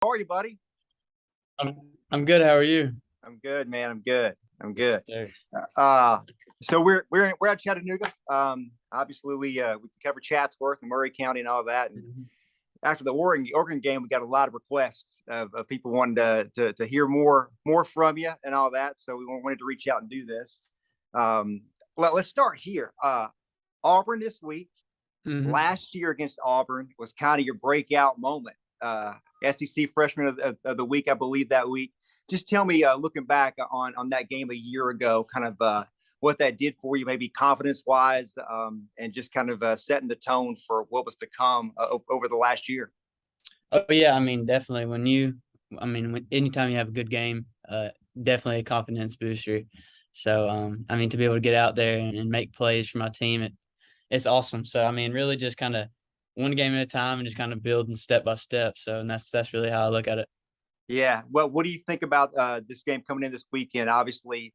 How are you, buddy? I'm good. How are you? I'm good, man. I'm good. I'm good. Sir. Uh, so we're at Chattanooga. Obviously we cover Chatsworth and Murray County and all that. And Mhm. after the Oregon game, we got a lot of requests of people wanting to hear more from you and all that. So we wanted to reach out and do this. Um, let's start here. Auburn this week. Mhm. Last year against Auburn was kind of your breakout moment. SEC Freshman of the Week, I believe, that week. Just tell me, looking back on that game a year ago, kind of what that did for you, maybe confidence wise, and just kind of setting the tone for what was to come over the last year. Oh yeah, I mean definitely anytime you have a good game, definitely a confidence booster. So I mean to be able to get out there and make plays for my team, it's awesome. So I mean really just kind of one game at a time and just kind of building step by step. So and that's really how I look at it. Yeah. Well, what do you think about this game coming in this weekend? Obviously,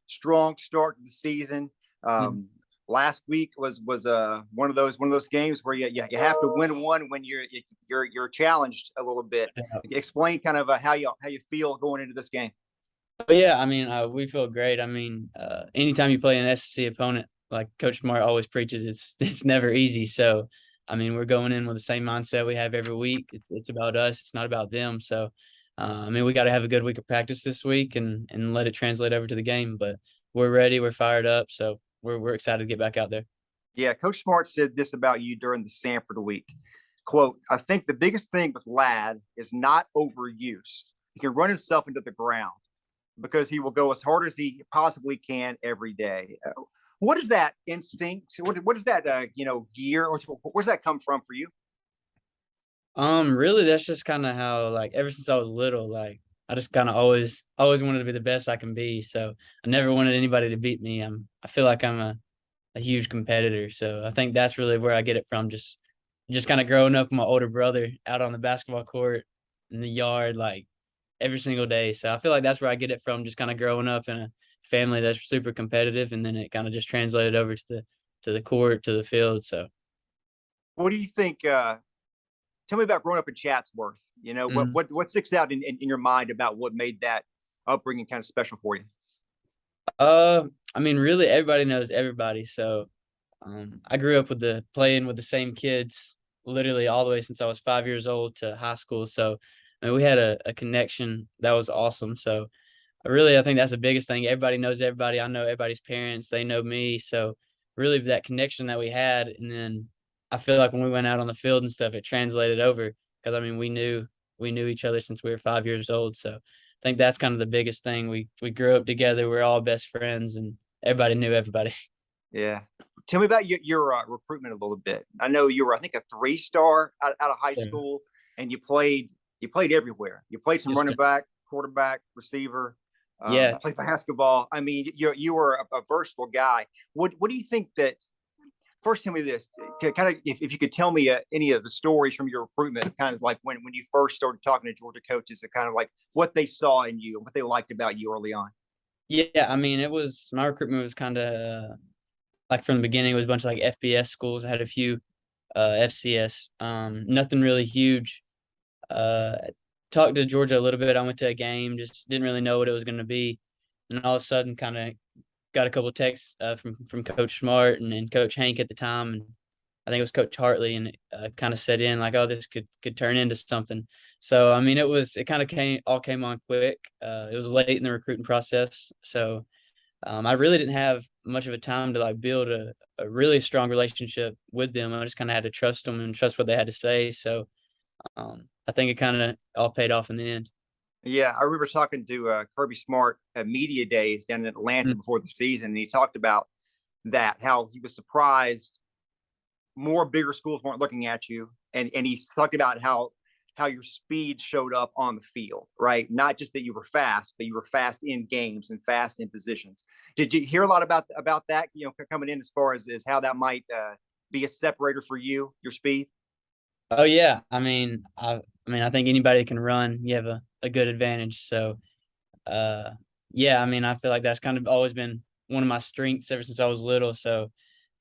strong start to the season. Mhm. Um, Last week was one of those games where you have to win one when you're challenged a little bit. Explain kind of how you feel going into this game. But yeah, I mean, we feel great. I mean, anytime you play an SEC opponent, like Coach Smart always preaches, it's it's never easy. So, I mean, we're going in with the same mindset we have every week. It's about us. It's not about them. So, I mean, we got to have a good week of practice this week and let it translate over to the game. But we're ready. We're fired up. So we're excited to get back out there. Yeah, Coach Smart said this about you during the Sanford week. Quote, I think the biggest thing with Ladd is not overuse. He can run himself into the ground because he will go as hard as he possibly can every day. What is that instinct? What is that gear? Or where's that come from for you? Really, that's just kind of how like ever since I was little, like I just kind of always wanted to be the best I can be. So I never wanted anybody to beat me. I feel like I'm a huge competitor. So I think that's really where I get it from. Just kind of growing up with my older brother out on the basketball court in the yard, like every single day. So I feel like that's where I get it from. Just kind of growing up in a family that's super competitive, and then it kind of just translated over to the court to the field. So What do you think? Tell me about growing up in Chatsworth. You know what mhm. what what sticks out in your mind about what made that upbringing kind of special for you? uh, I mean, really, everybody knows everybody. So I grew up with the playing with the same kids literally all the way since I was 5 years old to high school. So I mean, we had a connection that was awesome. So really, I think that's the biggest thing. Everybody knows everybody. I know everybody's parents. They know me. So really, that connection that we had, and then I feel like when we went out on the field and stuff, it translated over because I mean, we knew each other since we were 5 years old. So I think that's kind of the biggest thing. We grew up together. We're all best friends, and everybody knew everybody. Yeah. Tell me about your recruitment a little bit. I know you were, I think, a three-star out of high So, school, and you played everywhere. You played some yes, running back, quarterback, receiver. yeah. Played basketball. I mean, you were a versatile guy. What do you think that? First, tell me this. Kind of, if you could tell me any of the stories from your recruitment, kind of like when you first started talking to Georgia coaches, and kind of like what they saw in you and what they liked about you early on. Yeah, I mean, it was my recruitment was kind of like from the beginning, it was a bunch of like FBS schools. I had a few FCS. Nothing really huge. Uh, Talked to Georgia a little bit. I went to a game, just didn't really know what it was going to be, and all of a sudden, kind of got a couple of texts from Coach Smart and Coach Hank at the time, and I think it was Coach Hartley, and it kind of set in like, oh, this could turn into something. So I mean, it kind of came on quick. It was late in the recruiting process, so I really didn't have much of a time to like build a really strong relationship with them. I just kind of had to trust them and trust what they had to say. So I think it kind of all paid off in the end. Yeah, I remember talking to Kirby Smart at media days down in Atlanta Mm. before the season, and he talked about that how he was surprised more bigger schools weren't looking at you, and he talked about how your speed showed up on the field, right? Not just that you were fast, but you were fast in games and fast in positions. Did you hear a lot about that? Coming in as far as how that might be a separator for you, your speed. Oh yeah, I mean, I think anybody can run. You have a good advantage. So uh, yeah, I mean, I feel like that's kind of always been one of my strengths ever since I was little. So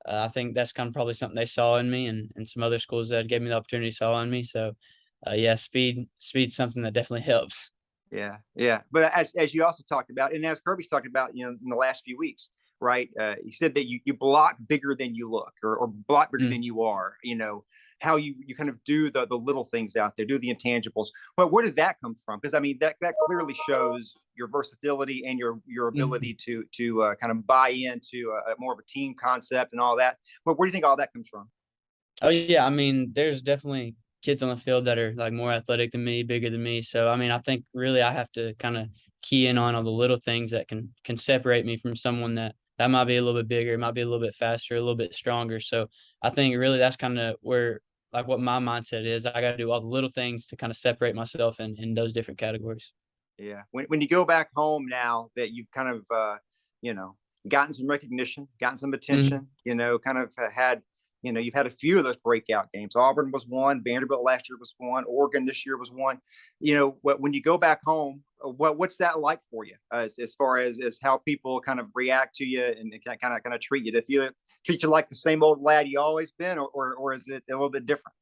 I think that's kind of probably something they saw in me, and some other schools that gave me the opportunity saw in me. So yeah, speed's something that definitely helps. Yeah, yeah. But as you also talked about, and as Kirby's talked about, in the last few weeks, right? He said that you block bigger than you look, or block bigger Mm. than you are. How you kind of do the little things out there, do the intangibles. But where did that come from? Because I mean, that clearly shows your versatility and your Mhm. ability to kind of buy into a more of a team concept and all that. But where do you think all that comes from? Oh yeah, I mean, there's definitely kids on the field that are like more athletic than me, bigger than me. So I mean, I think really I have to kind of key in on all the little things that can separate me from someone that might be a little bit bigger, might be a little bit faster, a little bit stronger. So I think really that's kind of where like what my mindset is. I got to do all the little things to kind of separate myself in those different categories. Yeah. When you go back home now that you've kind of you know gotten some recognition, gotten some Mhm. attention, kind of had you've had a few of those breakout games. Auburn was one, Vanderbilt last year was one, Oregon this year was one. When you go back home, what's that like for you as far as how people kind of react to you and kind of treat you? If you treat you like the same old lad you always been, or is it a little bit different?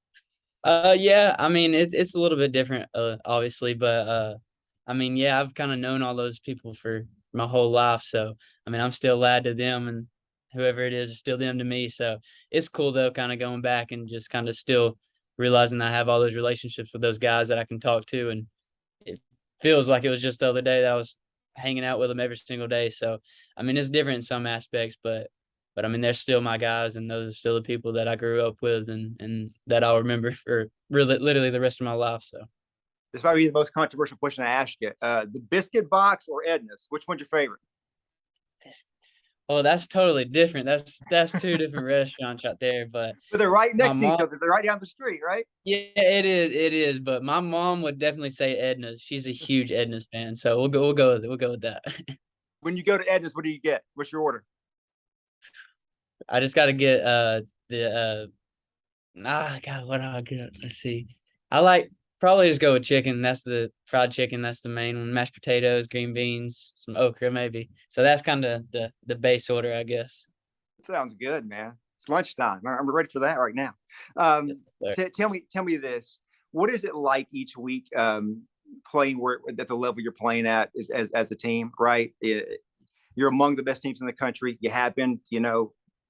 Yeah, I mean, it's a little bit different, obviously, but, I mean, yeah, I've kinda known all those people for my whole life, so, I mean, I'm still Ladd to them, and whoever it is still them to me, so it's cool, though, kinda going back and just kinda still realizing I have all those relationships with those guys that I can talk to, and it feels like it was just the other day that I was hanging out with them every single day, so, I mean, it's different in some aspects, but I mean, they're still my guys, and those are still the people that I grew up with and that I'll remember for really literally the rest of my life. So This might be the most controversial question I ask you. The biscuit box or Edna's? Which one's your favorite? this oh, that's totally different. That's two different restaurants right there. But But they're right my next to mom, each other. They're right down the street, right? yeah, it is. But my mom would definitely say Edna's. She's a huge Edna's fan, so we'll go with it. We'll go with that. When you go to Edna's, what do you get? What's your order? I just got to get the God, what do I get? Let's see. I like probably just go with chicken. That's the fried chicken. That's the main one. Mashed potatoes, green beans, some okra maybe. So that's kind of the base order, I guess. It sounds good, man. It's lunchtime. I'm ready for that right now. Yes, sir. Tell me this. What is it like each week playing where at the level you're playing at as a team, right? You're among the best teams in the country. You have been,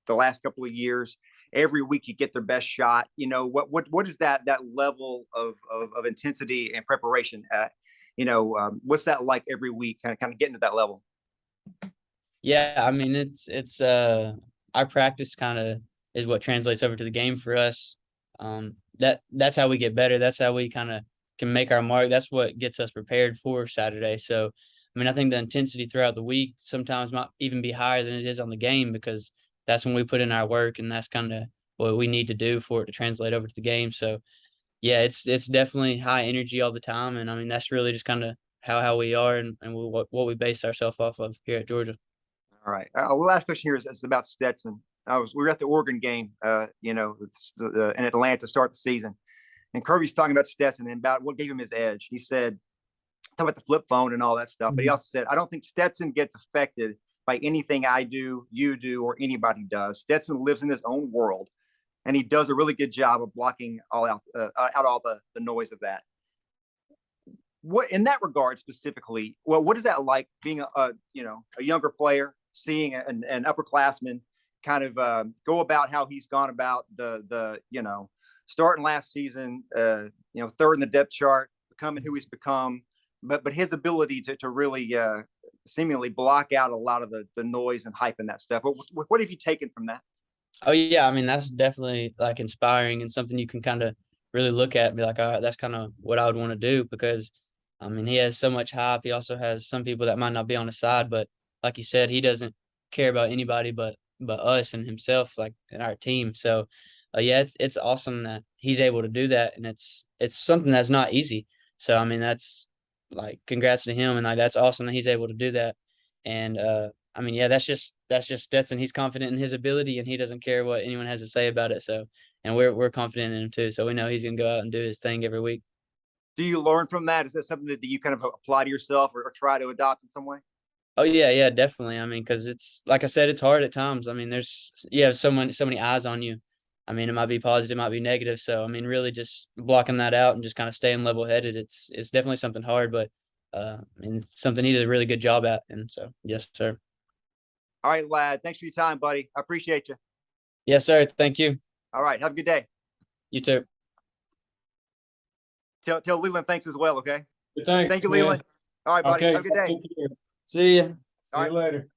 the last couple of years. Every week you get their best shot. What is that level of intensity and preparation? What's that like every week? Kind of getting to that level. Yeah, I mean it's our practice kind of is what translates over to the game for us. That's how we get better. That's how we kind of can make our mark. That's what gets us prepared for Saturday. So, I mean, I think the intensity throughout the week sometimes might even be higher than it is on the game because that's when we put in our work and that's kind of what we need to do for it to translate over to the game. So, yeah, it's definitely high energy all the time, and I mean that's really just kind of how we are and what we base ourselves off of here at Georgia. All right. Last question here is about Stetson. We were at the Oregon game, in Atlanta to start the season, and Kirby's talking about Stetson and about what gave him his edge. He said, talk about the flip phone and all that stuff, but he Mhm. also said, I don't think Stetson gets affected by anything I do, you do, or anybody does. Stetson lives in his own world, and he does a really good job of blocking out all the noise of that. What in that regard specifically? Well, what is that like being a younger player, seeing an upperclassman kind of go about how he's gone about the starting last season, third in the depth chart, becoming who he's become, but his ability to really seemingly block out a lot of the noise and hype and that stuff. What have you taken from that? Oh yeah, I mean that's definitely like inspiring and something you can kind of really look at and be like, all right, that's kind of what I would want to do because I mean he has so much hype. He also has some people that might not be on his side, but like you said, he doesn't care about anybody but us and himself, like in our team. So yeah, it's awesome that he's able to do that, and it's something that's not easy. So I mean that's like congrats to him, and like that's awesome that he's able to do that. And I mean, yeah, that's just Stetson. He's confident in his ability, and he doesn't care what anyone has to say about it. So, and we're confident in him too. So we know he's gonna go out and do his thing every week. Do you learn from that? Is that something that you kind of apply to yourself or try to adopt in some way? Oh yeah, yeah, definitely. I mean, because it's like I said, it's hard at times. I mean, there's you have so many eyes on you, I mean, it might be positive, it might be negative. So I mean, really just blocking that out and just kind of staying level headed. It's definitely something hard, but I mean, it's something he did a really good job at. And so, yes, sir. All right, Ladd. Thanks for your time, buddy. I appreciate you. Yes, sir. Thank you. All right. Have a good day. You too. Tell Leland thanks as well. Okay. Thanks, Thank you, man. Leland. All right, buddy. Okay. Have a good day. Take care. See ya. See you later.